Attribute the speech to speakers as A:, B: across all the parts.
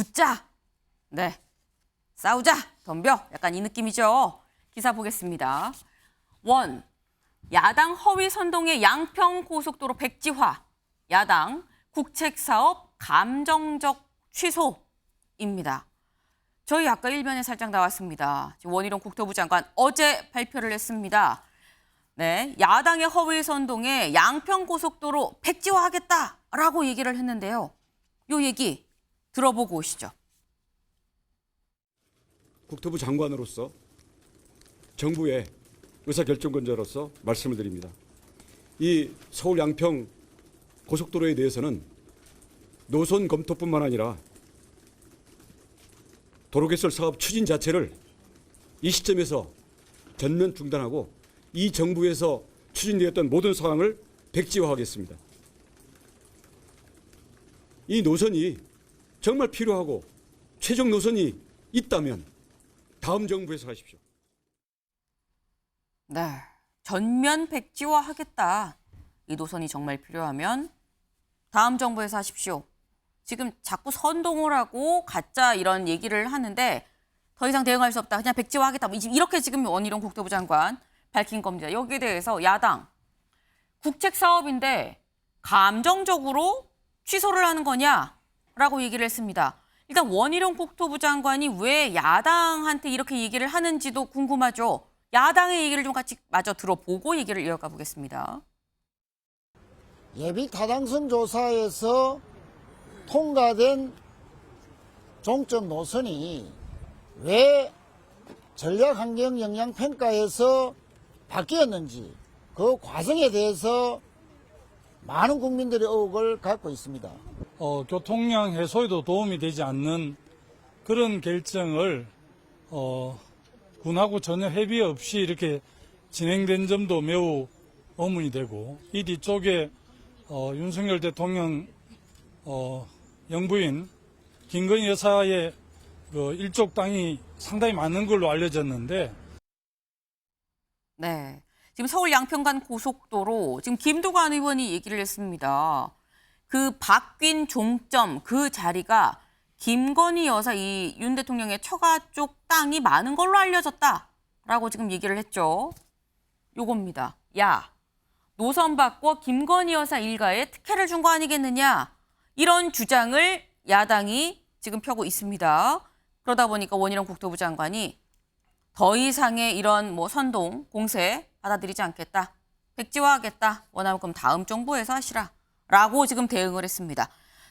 A: 붙자. 네. 싸우자. 덤벼. 약간 이 느낌이죠. 기사 보겠습니다. 원. 야당 허위 선동의 양평 고속도로 백지화. 야당 국책사업 감정적 취소입니다. 저희 아까 일면에 살짝 나왔습니다. 지금 원희룡 국토부 장관 어제 발표를 했습니다. 네, 야당의 허위 선동에 양평 고속도로 백지화하겠다라고 얘기를 했는데요. 요 얘기 들어보고 오시죠.
B: 국토부 장관으로서 정부의 의사결정권자로서 말씀을 드립니다. 이 서울 양평 고속도로에 대해서는 노선 검토뿐만 아니라 도로개설 사업 추진 자체를 이 시점에서 전면 중단하고 이 정부에서 추진되었던 모든 사항을 백지화하겠습니다. 이 노선이 정말 필요하고 최종 노선이 있다면 다음 정부에서 하십시오.
A: 네, 전면 백지화하겠다. 이 노선이 정말 필요하면 다음 정부에서 하십시오. 지금 자꾸 선동을 하고 가짜 이런 얘기를 하는데 더 이상 대응할 수 없다. 그냥 백지화하겠다. 이렇게 지금 원희룡 국토부 장관 밝힌 겁니다. 여기에 대해서 야당 국책 사업인데 감정적으로 취소를 하는 거냐라고 얘기를 했습니다. 일단 원희룡 국토부 장관이 왜 야당한테 이렇게 얘기를 하는지도 궁금하죠. 야당의 얘기를 좀 같이 마저 들어보고 얘기를 이어가 보겠습니다.
C: 예비 타당성 조사에서 통과된 종점 노선이 왜 전략환경영향평가에서 바뀌었는지 그 과정에 대해서 많은 국민들의 의혹을 갖고 있습니다.
D: 교통량 해소에도 도움이 되지 않는 그런 결정을 군하고 전혀 협의 없이 이렇게 진행된 점도 매우 의문이 되고, 이 뒤쪽에 윤석열 대통령 영부인 김건희 여사의 일족 땅이 상당히 많은 걸로 알려졌는데,
A: 네, 지금 서울 양평간 고속도로 지금 김두관 의원이 얘기를 했습니다. 그 바뀐 종점 그 자리가 김건희 여사 이 윤 대통령의 처가 쪽 땅이 많은 걸로 알려졌다라고 지금 얘기를 했죠. 요겁니다. 야, 노선 바꿔 김건희 여사 일가에 특혜를 준 거 아니겠느냐. 이런 주장을 야당이 지금 펴고 있습니다. 그러다 보니까 원희룡 국토부 장관이 더 이상의 이런 선동, 공세 받아들이지 않겠다. 백지화하겠다. 원하면 그럼 다음 정부에서 하시라. 라고 지금 대응을 했습니다.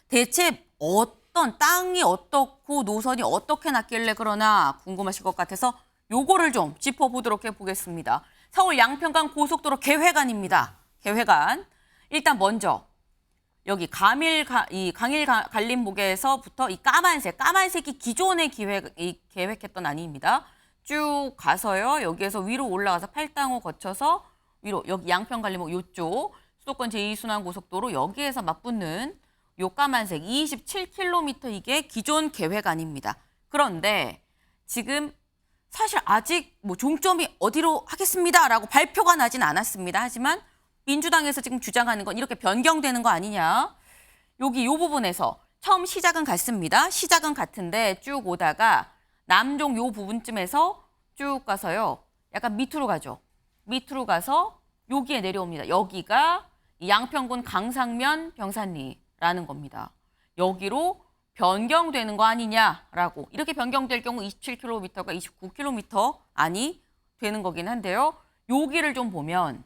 A: 대체 어떤 땅이 어떻고 노선이 어떻게 났길래 그러나 궁금하실 것 같아서 요거를 좀 짚어보도록 해보겠습니다. 서울 양평간 고속도로 계획안입니다. 계획안. 일단 먼저 여기 강일 갈림목에서부터 이 까만색이 기존의 계획했던 안입니다. 쭉 가서요. 여기에서 위로 올라가서 팔당호 거쳐서 위로 여기 양평 갈림목 요쪽 수도권 제2순환고속도로 여기에서 맞붙는 요 까만색 27km 이게 기존 계획안입니다. 그런데 지금 사실 아직 종점이 어디로 하겠습니다라고 발표가 나진 않았습니다. 하지만 민주당에서 지금 주장하는 건 이렇게 변경되는 거 아니냐. 여기 요 부분에서 처음 시작은 같습니다. 시작은 같은데 쭉 오다가 남종 요 부분쯤에서 쭉 가서요. 약간 밑으로 가죠. 밑으로 가서 여기에 내려옵니다. 여기가 양평군 강상면 병산리라는 겁니다. 여기로 변경되는 거 아니냐라고. 이렇게 변경될 경우 27km가 29km 안이 되는 거긴 한데요. 여기를 좀 보면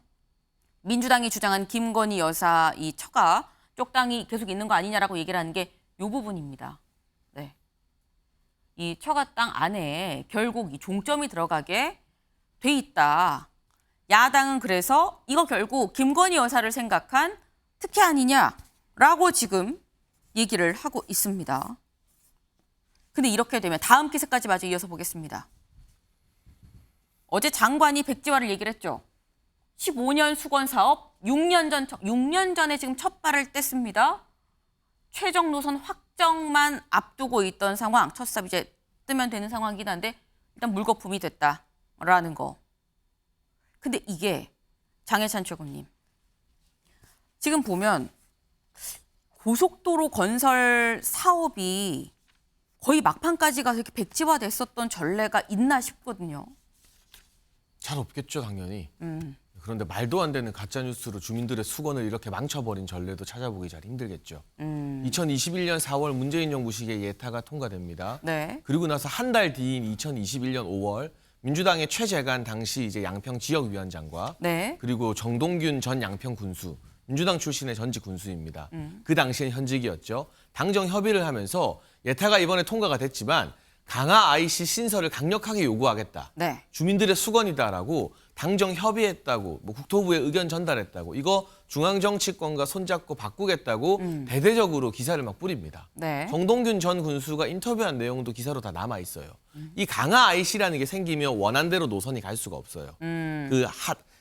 A: 민주당이 주장한 김건희 여사 이 처가 쪽 땅이 계속 있는 거 아니냐라고 얘기를 하는 게 이 부분입니다. 네. 이 처가 땅 안에 결국 이 종점이 들어가게 돼 있다. 야당은 그래서 이거 결국 김건희 여사를 생각한 특혜 아니냐라고 지금 얘기를 하고 있습니다. 근데 이렇게 되면 다음 기사까지 마저 이어서 보겠습니다. 어제 장관이 백지화를 얘기를 했죠. 15년 수건 사업 6년 전에 지금 첫 발을 뗐습니다. 최종 노선 확정만 앞두고 있던 상황, 첫 삽 이제 뜨면 되는 상황이긴 한데 일단 물거품이 됐다라는 거. 근데 이게 장해찬 최고님, 지금 보면 고속도로 건설 사업이 거의 막판까지 가서 이렇게 백지화됐었던 전례가 있나 싶거든요.
E: 잘 없겠죠, 당연히. 그런데 말도 안 되는 가짜뉴스로 주민들의 수건을 이렇게 망쳐버린 전례도 찾아보기 잘 힘들겠죠. 2021년 4월 문재인 정부 시기에 예타가 통과됩니다.
A: 네.
E: 그리고 나서 한 달 뒤인 2021년 5월 민주당의 최재관 당시 이제 양평 지역위원장과
A: 네.
E: 그리고 정동균 전 양평 군수, 민주당 출신의 전직 군수입니다. 그 당시엔 현직이었죠. 당정 협의를 하면서 예타가 이번에 통과가 됐지만 강화 IC 신설을 강력하게 요구하겠다.
A: 네.
E: 주민들의 수건이다라고 당정 협의했다고, 뭐 국토부에 의견 전달했다고, 이거 중앙정치권과 손잡고 바꾸겠다고 대대적으로 기사를 막 뿌립니다.
A: 네.
E: 정동균 전 군수가 인터뷰한 내용도 기사로 다 남아 있어요. 이 강화 IC라는 게 생기면 원안대로 노선이 갈 수가 없어요.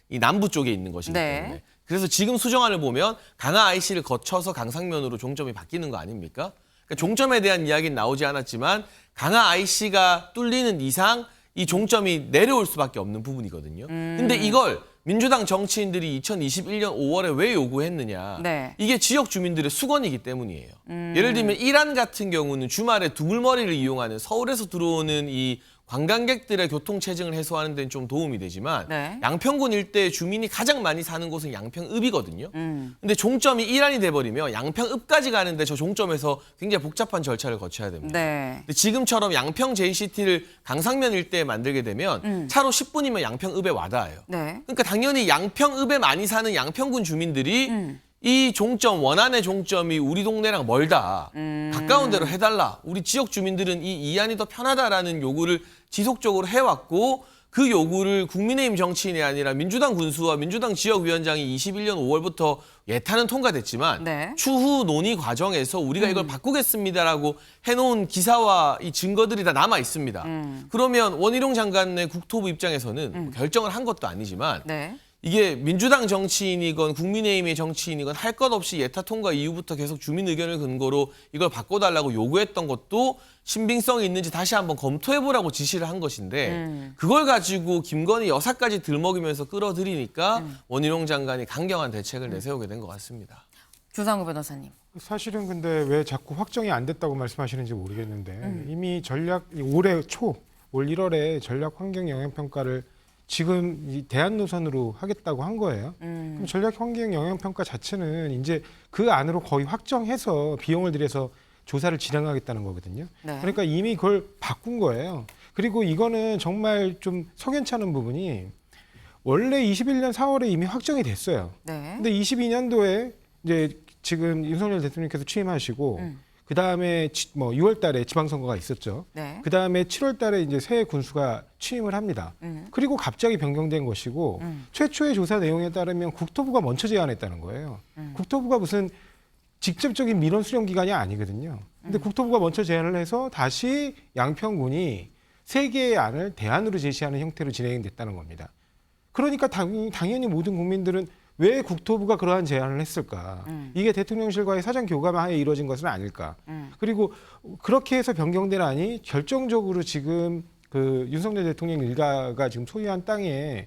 E: 이 남부 쪽에 있는 것이기
A: 네.
E: 때문에. 그래서 지금 수정안을 보면 강화 IC를 거쳐서 강상면으로 종점이 바뀌는 거 아닙니까? 그러니까 종점에 대한 이야기는 나오지 않았지만 강화 IC가 뚫리는 이상 이 종점이 내려올 수밖에 없는 부분이거든요. 근데 이걸 민주당 정치인들이 2021년 5월에 왜 요구했느냐.
A: 네.
E: 이게 지역 주민들의 수건이기 때문이에요. 예를 들면 이란 같은 경우는 주말에 두물머리를 이용하는 서울에서 들어오는 이 관광객들의 교통체증을 해소하는 데는 좀 도움이 되지만
A: 네.
E: 양평군 일대의 주민이 가장 많이 사는 곳은 양평읍이거든요. 근데 종점이 이란이 돼버리면 양평읍까지 가는데 저 종점에서 굉장히 복잡한 절차를 거쳐야 됩니다.
A: 네.
E: 근데 지금처럼 양평 JCT를 강상면 일대에 만들게 되면 차로 10분이면 양평읍에 와닿아요.
A: 네.
E: 그러니까 당연히 양평읍에 많이 사는 양평군 주민들이 이 종점, 원안의 종점이 우리 동네랑 멀다. 가까운 데로 해달라. 우리 지역 주민들은 이 이안이 더 편하다라는 요구를 지속적으로 해왔고 그 요구를 국민의힘 정치인이 아니라 민주당 군수와 민주당 지역위원장이 21년 5월부터 예타는 통과됐지만
A: 네.
E: 추후 논의 과정에서 우리가 이걸 바꾸겠습니다라고 해놓은 기사와 이 증거들이 다 남아 있습니다. 그러면 원희룡 장관의 국토부 입장에서는 결정을 한 것도 아니지만
A: 네.
E: 이게 민주당 정치인이건 국민의힘의 정치인이건 할 것 없이 예타 통과 이후부터 계속 주민 의견을 근거로 이걸 바꿔달라고 요구했던 것도 신빙성이 있는지 다시 한번 검토해보라고 지시를 한 것인데 그걸 가지고 김건희 여사까지 들먹이면서 끌어들이니까 원희룡 장관이 강경한 대책을 내세우게 된 것 같습니다.
A: 조상우 변호사님.
F: 사실은 근데 왜 자꾸 확정이 안 됐다고 말씀하시는지 모르겠는데 이미 올해 초, 올 1월에 전략 환경 영향 평가를 지금 이 대안 노선으로 하겠다고 한 거예요. 그럼 전략 환경 영향 평가 자체는 이제 그 안으로 거의 확정해서 비용을 들여서 조사를 진행하겠다는 거거든요.
A: 네.
F: 그러니까 이미 그걸 바꾼 거예요. 그리고 이거는 정말 좀 석연치 않은 부분이 원래 21년 4월에 이미 확정이 됐어요.
A: 네.
F: 근데 22년도에 이제 지금 윤석열 대통령께서 취임하시고 그 다음에 뭐 6월달에 지방선거가 있었죠.
A: 네.
F: 그 다음에 7월달에 이제 새 군수가 취임을 합니다. 그리고 갑자기 변경된 것이고 최초의 조사 내용에 따르면 국토부가 먼저 제안했다는 거예요. 국토부가 무슨 직접적인 민원 수령 기관이 아니거든요. 근데 국토부가 먼저 제안을 해서 다시 양평군이 세 개의 안을 대안으로 제시하는 형태로 진행됐다는 겁니다. 그러니까 당연히 모든 국민들은 왜 국토부가 그러한 제안을 했을까? 이게 대통령실과의 사전 교감 하에 이루어진 것은 아닐까? 그리고 그렇게 해서 변경된 안이 결정적으로 지금 그 윤석열 대통령 일가가 지금 소유한 땅에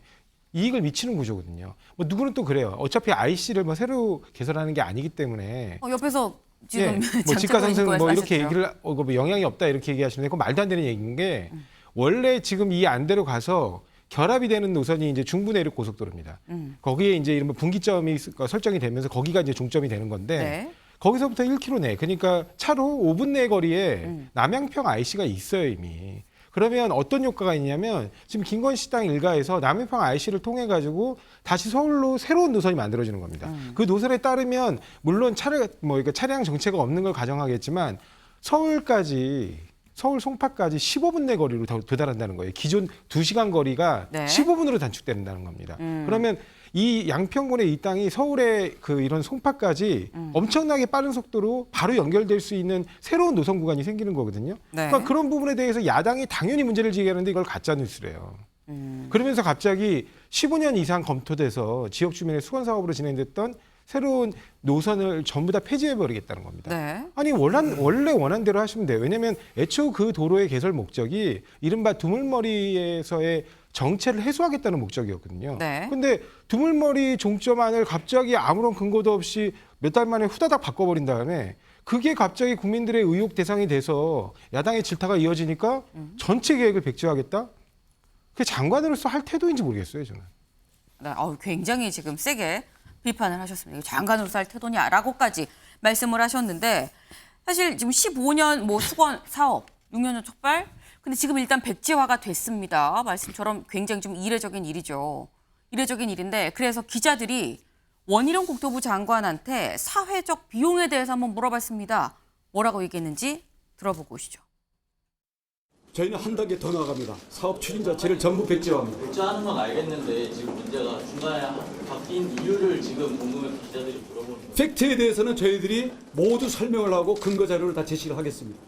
F: 이익을 미치는 구조거든요. 뭐 누구는 또 그래요. 어차피 IC를 뭐 새로 개설하는 게 아니기 때문에
A: 옆에서 지금
F: 뭐 지가 상승 뭐 이렇게
A: 하셨죠.
F: 얘기를 뭐 영향이 없다 이렇게 얘기하시는데 그건 말도 안 되는 얘기인 게 원래 지금 이 안대로 가서 결합이 되는 노선이 이제 중부내륙 고속도로입니다. 거기에 이제 이런 분기점이 설정이 되면서 거기가 이제 종점이 되는 건데
A: 네.
F: 거기서부터 1km 내, 그러니까 차로 5분 내 거리에 남양평 IC가 있어요 이미. 그러면 어떤 효과가 있냐면 지금 김건희 씨 땅 일가에서 남양평 IC를 통해 가지고 다시 서울로 새로운 노선이 만들어지는 겁니다. 그 노선에 따르면 물론 차량 정체가 없는 걸 가정하겠지만 서울 송파까지 15분 내 거리로 도달한다는 거예요. 기존 2시간 거리가
A: 네.
F: 15분으로 단축된다는 겁니다. 그러면 이 양평군의 이 땅이 서울의 그 이런 송파까지 엄청나게 빠른 속도로 바로 연결될 수 있는 새로운 노선 구간이 생기는 거거든요.
A: 네.
F: 그러니까 그런 부분에 대해서 야당이 당연히 문제를 제기하는데 이걸 가짜 뉴스래요. 그러면서 갑자기 15년 이상 검토돼서 지역 주민의 수건 사업으로 진행됐던 새로운 노선을 전부 다 폐지해버리겠다는 겁니다.
A: 네.
F: 아니 원래 원한 대로 하시면 돼요. 왜냐하면 애초 그 도로의 개설 목적이 이른바 두물머리에서의 정체를 해소하겠다는 목적이었거든요.
A: 네.
F: 근데 두물머리 종점안을 갑자기 아무런 근거도 없이 몇 달 만에 후다닥 바꿔버린 다음에 그게 갑자기 국민들의 의혹 대상이 돼서 야당의 질타가 이어지니까 전체 계획을 백지화하겠다? 그게 장관으로서 할 태도인지 모르겠어요, 저는.
A: 네, 굉장히 지금 세게 비판을 하셨습니다. 이거 장관으로서 할 태도냐라고까지 말씀을 하셨는데 사실 지금 15년 뭐 수건 사업, 6년 전 촉발. 근데 지금 일단 백지화가 됐습니다. 말씀처럼 굉장히 좀 이례적인 일이죠. 이례적인 일인데 그래서 기자들이 원희룡 국토부 장관한테 사회적 비용에 대해서 한번 물어봤습니다. 뭐라고 얘기했는지 들어보고 오시죠.
B: 저희는 한 단계 더 나아갑니다. 사업 추진 자체를 전부 백지화합니다.
G: 백지화하는 건 알겠는데 지금 문제가 중간에 바뀐 이유를 지금 궁금해서 기자들이 물어보는 거예요.
B: 팩트에 대해서는 저희들이 모두 설명을 하고 근거 자료를 다 제시를 하겠습니다.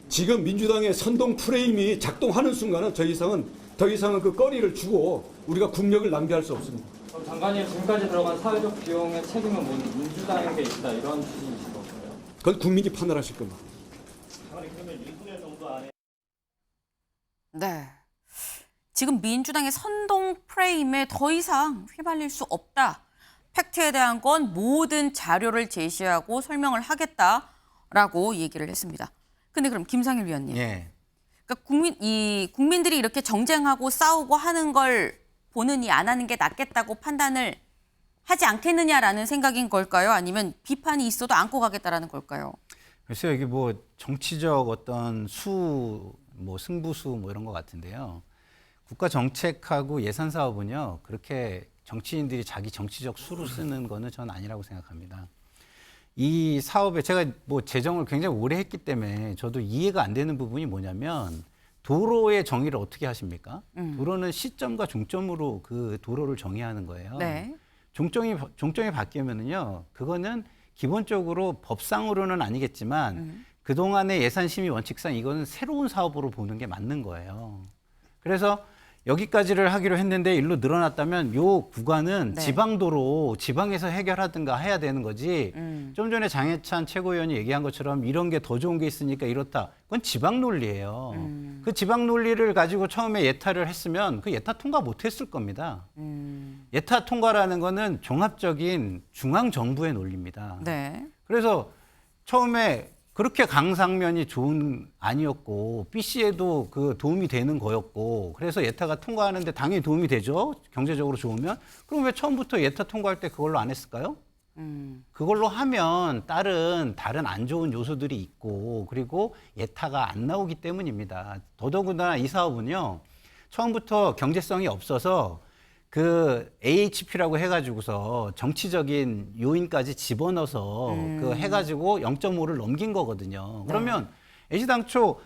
B: 지금 민주당의 선동 프레임이 작동하는 순간은 더 이상은 그 거리를 주고 우리가 국력을 낭비할 수 없습니다.
H: 그럼 장관님 지금까지 들어간 사회적 비용의 책임은 민주당에게 있다 이런 취지이신 건가요?
B: 그건 국민이 판단하실 겁니다.
A: 네. 지금 민주당의 선동 프레임에 더 이상 휘말릴 수 없다. 팩트에 대한 건 모든 자료를 제시하고 설명을 하겠다라고 얘기를 했습니다. 근데 그럼 김상일 위원님.
I: 예.
A: 그러니까 국민들이 이렇게 정쟁하고 싸우고 하는 걸 보느니 안 하는 게 낫겠다고 판단을 하지 않겠느냐라는 생각인 걸까요? 아니면 비판이 있어도 안고 가겠다라는 걸까요?
I: 글쎄요, 이게 뭐 정치적 어떤 승부수 뭐 이런 것 같은데요. 국가 정책하고 예산 사업은요, 그렇게 정치인들이 자기 정치적 수로 쓰는 거는 저는 아니라고 생각합니다. 이 사업에 제가 뭐 재정을 굉장히 오래 했기 때문에 저도 이해가 안 되는 부분이 뭐냐면 도로의 정의를 어떻게 하십니까? 도로는 시점과 종점으로 그 도로를 정의하는 거예요.
A: 네.
I: 종점이 바뀌면은요, 그거는 기본적으로 법상으로는 아니겠지만 그동안의 예산 심의 원칙상 이거는 새로운 사업으로 보는 게 맞는 거예요. 그래서 여기까지를 하기로 했는데 일로 늘어났다면 요 구간은
A: 네.
I: 지방도로 지방에서 해결하든가 해야 되는 거지. 좀 전에 장해찬 최고위원이 얘기한 것처럼 이런 게 더 좋은 게 있으니까 이렇다. 그건 지방 논리예요. 그 지방 논리를 가지고 처음에 예타를 했으면 그 예타 통과 못 했을 겁니다. 예타 통과라는 거는 종합적인 중앙 정부의 논리입니다.
A: 네.
I: 그래서 처음에 그렇게 강상면이 좋은 아니었고 BC에도 그 도움이 되는 거였고 그래서 예타가 통과하는데 당연히 도움이 되죠. 경제적으로 좋으면. 그럼 왜 처음부터 예타 통과할 때 그걸로 안 했을까요? 그걸로 하면 다른 안 좋은 요소들이 있고 그리고 예타가 안 나오기 때문입니다. 더더군다나 이 사업은요. 처음부터 경제성이 없어서 그 AHP라고 해가지고서 정치적인 요인까지 집어넣어서 그 해가지고 0.5를 넘긴 거거든요. 그러면 애시당초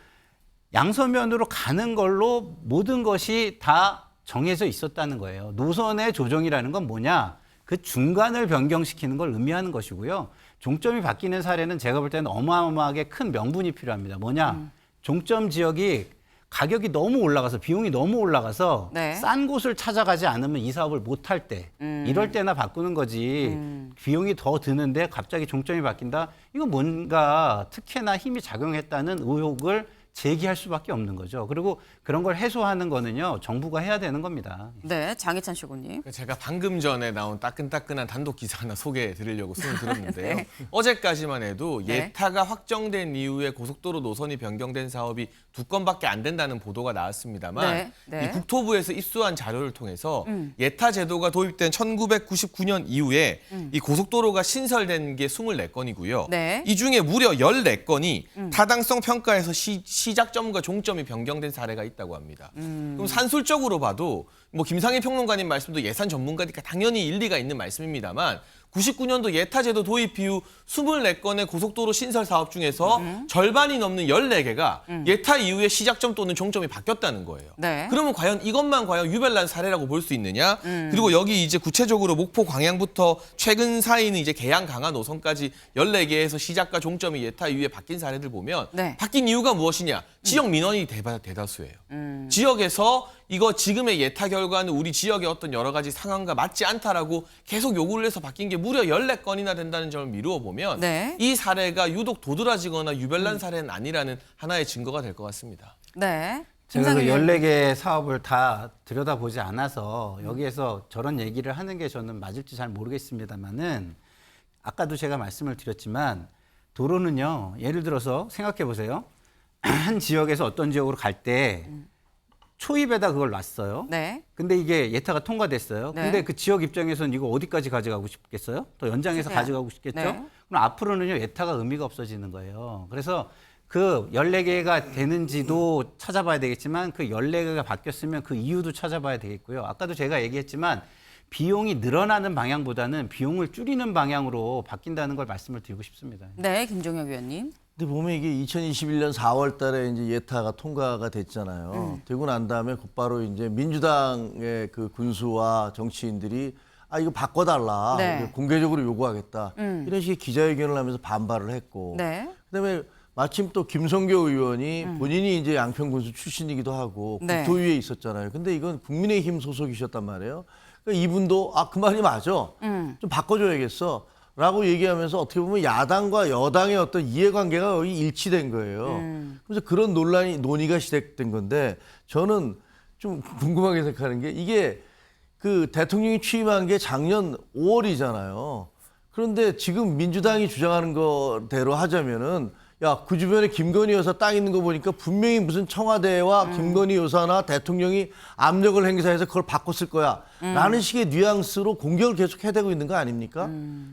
I: 양서면으로 가는 걸로 모든 것이 다 정해져 있었다는 거예요. 노선의 조정이라는 건 뭐냐? 그 중간을 변경시키는 걸 의미하는 것이고요. 종점이 바뀌는 사례는 제가 볼 때는 어마어마하게 큰 명분이 필요합니다. 뭐냐? 종점 지역이 가격이 너무 올라가서 비용이 너무 올라가서
A: 네.
I: 싼 곳을 찾아가지 않으면 이 사업을 못 할 때 이럴 때나 바꾸는 거지 비용이 더 드는데 갑자기 종점이 바뀐다 이건 뭔가 특혜나 힘이 작용했다는 의혹을 제기할 수밖에 없는 거죠. 그리고 그런 걸 해소하는 거는요 정부가 해야 되는 겁니다.
A: 네, 장해찬 최고님.
E: 제가 방금 전에 나온 따끈따끈한 단독 기사 하나 소개해 드리려고 손을 들었는데요.
A: 네.
E: 어제까지만 해도
A: 네.
E: 예타가 확정된 이후에 고속도로 노선이 변경된 사업이 2건밖에 안 된다는 보도가 나왔습니다만
A: 네, 네.
E: 이 국토부에서 입수한 자료를 통해서 예타 제도가 도입된 1999년 이후에 이 고속도로가 신설된 게 24건이고요.
A: 네.
E: 이 중에 무려 14건이 타당성 평가에서 시작점과 종점이 변경된 사례가 있다고 합니다. 그럼 산술적으로 봐도 뭐 김상희 평론가님 말씀도 예산 전문가니까 당연히 일리가 있는 말씀입니다만 99년도 예타제도 도입 이후 24건의 고속도로 신설 사업 중에서 절반이 넘는 14개가 예타 이후에 시작점 또는 종점이 바뀌었다는 거예요.
A: 네.
E: 그러면 과연 이것만 과연 유별난 사례라고 볼 수 있느냐? 그리고 여기 이제 구체적으로 목포 광양부터 최근 사이는 이제 계양 강화 노선까지 14개에서 시작과 종점이 예타 이후에 바뀐 사례들 보면
A: 네.
E: 바뀐 이유가 무엇이냐? 지역 민원이 대다수예요. 지역에서 이거 지금의 예타 결과는 우리 지역의 어떤 여러 가지 상황과 맞지 않다라고 계속 요구를 해서 바뀐 게 무려 14건이나 된다는 점을 미루어 보면
A: 네.
E: 이 사례가 유독 도드라지거나 유별난 사례는 아니라는 하나의 증거가 될 것 같습니다.
A: 네.
I: 제가 그
A: 김상일 위원님.
I: 14개의 사업을 다 들여다보지 않아서 여기에서 저런 얘기를 하는 게 저는 맞을지 잘 모르겠습니다만은 아까도 제가 말씀을 드렸지만 도로는요. 예를 들어서 생각해 보세요. 한 지역에서 어떤 지역으로 갈 때 초입에다 그걸 놨어요.
A: 네.
I: 근데 이게 예타가 통과됐어요.
A: 네.
I: 근데 그 지역 입장에서는 이거 어디까지 가져가고 싶겠어요? 더 연장해서
A: 최대한.
I: 가져가고 싶겠죠?
A: 네.
I: 그럼 앞으로는요, 예타가 의미가 없어지는 거예요. 그래서 그 14개가 되는지도 찾아봐야 되겠지만 그 14개가 바뀌었으면 그 이유도 찾아봐야 되겠고요. 아까도 제가 얘기했지만 비용이 늘어나는 방향보다는 비용을 줄이는 방향으로 바뀐다는 걸 말씀을 드리고 싶습니다.
A: 네, 김종혁 위원님.
J: 근데 보면 이게 2021년 4월 달에 이제 예타가 통과가 됐잖아요. 되고 난 다음에 곧바로 이제 민주당의 그 군수와 정치인들이 이거 바꿔달라.
A: 네.
J: 공개적으로 요구하겠다. 이런 식의 기자회견을 하면서 반발을 했고.
A: 네.
J: 그다음에 마침 또 김성교 의원이 본인이 이제 양평군수 출신이기도 하고
A: 네.
J: 국토위에 있었잖아요. 근데 이건 국민의힘 소속이셨단 말이에요. 그러니까 이분도 그 말이 맞아. 좀 바꿔줘야겠어. 라고 얘기하면서 어떻게 보면 야당과 여당의 어떤 이해관계가 거의 일치된 거예요. 그래서 그런 논의가 시작된 건데 저는 좀 궁금하게 생각하는 게 이게 그 대통령이 취임한 게 작년 5월이잖아요. 그런데 지금 민주당이 주장하는 거대로 하자면은 야, 그 주변에 김건희 여사 땅 있는 거 보니까 분명히 무슨 청와대와 김건희 여사나 대통령이 압력을 행사해서 그걸 바꿨을 거야. 라는 식의 뉘앙스로 공격을 계속 해대고 있는 거 아닙니까?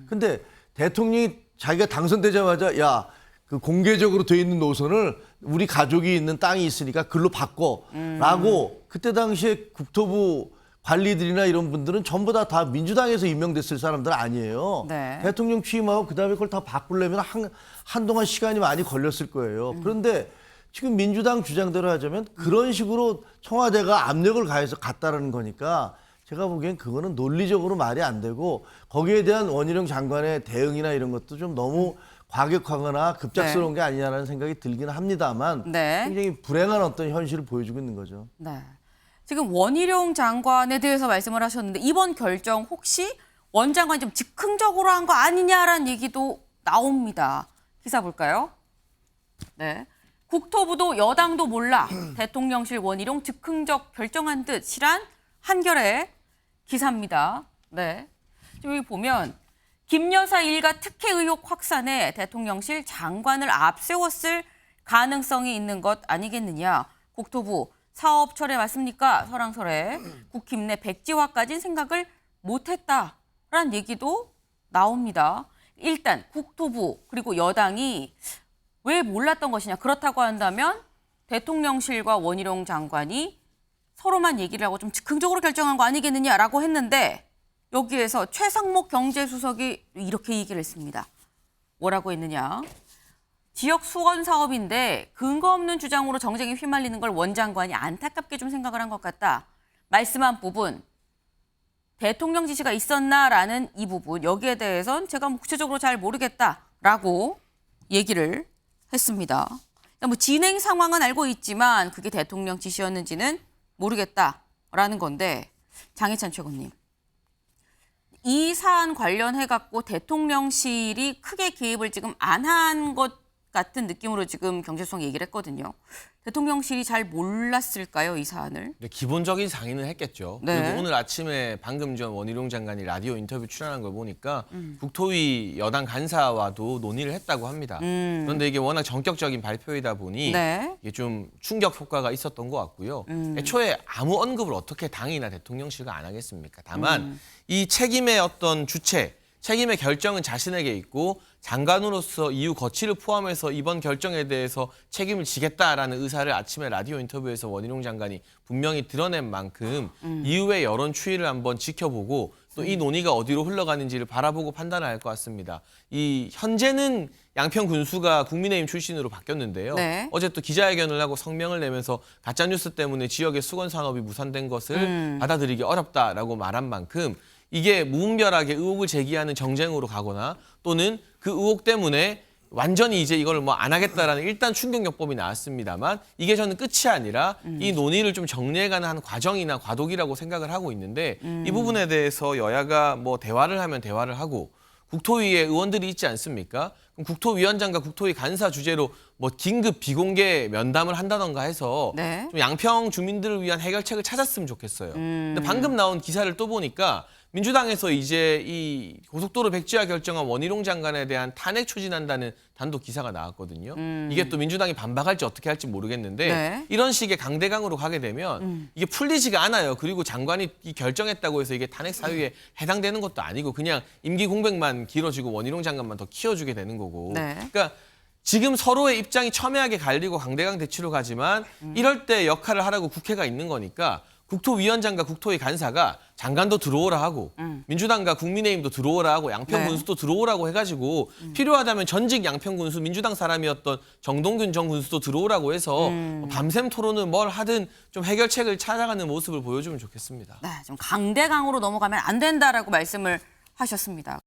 J: 근데 대통령이 자기가 당선되자마자 야, 그 공개적으로 돼 있는 노선을 우리 가족이 있는 땅이 있으니까 글로 바꿔. 라고 그때 당시에 국토부 관리들이나 이런 분들은 전부 다 민주당에서 임명됐을 사람들 아니에요.
A: 네.
J: 대통령 취임하고 그다음에 그걸 다 바꾸려면 한동안 시간이 많이 걸렸을 거예요. 그런데 지금 민주당 주장대로 하자면 그런 식으로 청와대가 압력을 가해서 갔다라는 거니까 제가 보기엔 그거는 논리적으로 말이 안 되고 거기에 대한 원희룡 장관의 대응이나 이런 것도 좀 너무 과격하거나 급작스러운 게 아니냐라는 생각이 들긴 합니다만
A: 네.
J: 굉장히 불행한 어떤 현실을 보여주고 있는 거죠.
A: 네. 지금 원희룡 장관에 대해서 말씀을 하셨는데 이번 결정 혹시 원 장관이 좀 즉흥적으로 한 거 아니냐라는 얘기도 나옵니다. 기사 볼까요? 네. 국토부도 여당도 몰라 대통령실 원희룡 즉흥적 결정한 듯이란 한겨레 기사입니다. 네. 지금 여기 보면 김 여사 일가 특혜 의혹 확산에 대통령실 장관을 앞세웠을 가능성이 있는 것 아니겠느냐. 국토부 사업 철회 맞습니까? 설왕설래 국힘 내 백지화까지는 생각을 못했다라는 얘기도 나옵니다. 일단 국토부 그리고 여당이 왜 몰랐던 것이냐. 그렇다고 한다면 대통령실과 원희룡 장관이 서로만 얘기를 하고 좀 즉흥적으로 결정한 거 아니겠느냐라고 했는데 여기에서 최상목 경제수석이 이렇게 얘기를 했습니다. 뭐라고 했느냐. 지역 수원 사업인데 근거 없는 주장으로 정쟁에 휘말리는 걸 원 장관이 안타깝게 좀 생각을 한 것 같다. 말씀한 부분 대통령 지시가 있었나라는 이 부분 여기에 대해선 제가 구체적으로 잘 모르겠다라고 얘기를 했습니다. 뭐 진행 상황은 알고 있지만 그게 대통령 지시였는지는 모르겠다라는 건데 장혜찬 최고님. 이 사안 관련해 갖고 대통령실이 크게 개입을 지금 안 한 것 같은 느낌으로 지금 경제수석 얘기를 했거든요. 대통령실이 잘 몰랐을까요, 이 사안을?
E: 네, 기본적인 상의는 했겠죠.
A: 네.
E: 그리고 오늘 아침에 방금 전 원희룡 장관이 라디오 인터뷰 출연한 걸 보니까 국토위 여당 간사와도 논의를 했다고 합니다. 그런데 이게 워낙 전격적인 발표이다 보니
A: 네.
E: 이게 좀 충격 효과가 있었던 것 같고요. 애초에 아무 언급을 어떻게 당이나 대통령실과 안 하겠습니까? 다만 이 책임의 어떤 주체, 책임의 결정은 자신에게 있고 장관으로서 이후 거취를 포함해서 이번 결정에 대해서 책임을 지겠다라는 의사를 아침에 라디오 인터뷰에서 원희룡 장관이 분명히 드러낸 만큼 이후의 여론 추이를 한번 지켜보고 또 이 논의가 어디로 흘러가는지를 바라보고 판단을 할 것 같습니다. 이 현재는 양평 군수가 국민의힘 출신으로 바뀌었는데요.
A: 네.
E: 어제 또 기자회견을 하고 성명을 내면서 가짜뉴스 때문에 지역의 수건 산업이 무산된 것을 받아들이기 어렵다라고 말한 만큼 이게 무분별하게 의혹을 제기하는 정쟁으로 가거나 또는 그 의혹 때문에 완전히 이제 이걸 뭐 안 하겠다라는 일단 충격요법이 나왔습니다만 이게 저는 끝이 아니라 이 논의를 좀 정리해가는 한 과정이나 과도기라고 생각을 하고 있는데 이 부분에 대해서 여야가 뭐 대화를 하면 대화를 하고 국토위에 의원들이 있지 않습니까? 그럼 국토위원장과 국토위 간사 주제로 뭐 긴급 비공개 면담을 한다던가 해서
A: 네.
E: 좀 양평 주민들을 위한 해결책을 찾았으면 좋겠어요. 근데 방금 나온 기사를 또 보니까 민주당에서 이제 이 고속도로 백지화 결정한 원희룡 장관에 대한 탄핵 추진한다는 단독 기사가 나왔거든요. 이게 또 민주당이 반박할지 어떻게 할지 모르겠는데
A: 네.
E: 이런 식의 강대강으로 가게 되면 이게 풀리지가 않아요. 그리고 장관이 이 결정했다고 해서 이게 탄핵 사유에 해당되는 것도 아니고 그냥 임기 공백만 길어지고 원희룡 장관만 더 키워주게 되는 거고.
A: 네.
E: 그러니까 지금 서로의 입장이 첨예하게 갈리고 강대강 대치로 가지만 이럴 때 역할을 하라고 국회가 있는 거니까 국토위원장과 국토위 간사가 장관도 들어오라 하고 민주당과 국민의힘도 들어오라 하고 양평
A: 네.
E: 군수도 들어오라고 해가지고 필요하다면 전직 양평 군수 민주당 사람이었던 정동균 전 군수도 들어오라고 해서 밤샘 토론은 뭘 하든 좀 해결책을 찾아가는 모습을 보여주면 좋겠습니다.
A: 네, 좀 강대강으로 넘어가면 안 된다라고 말씀을 하셨습니다.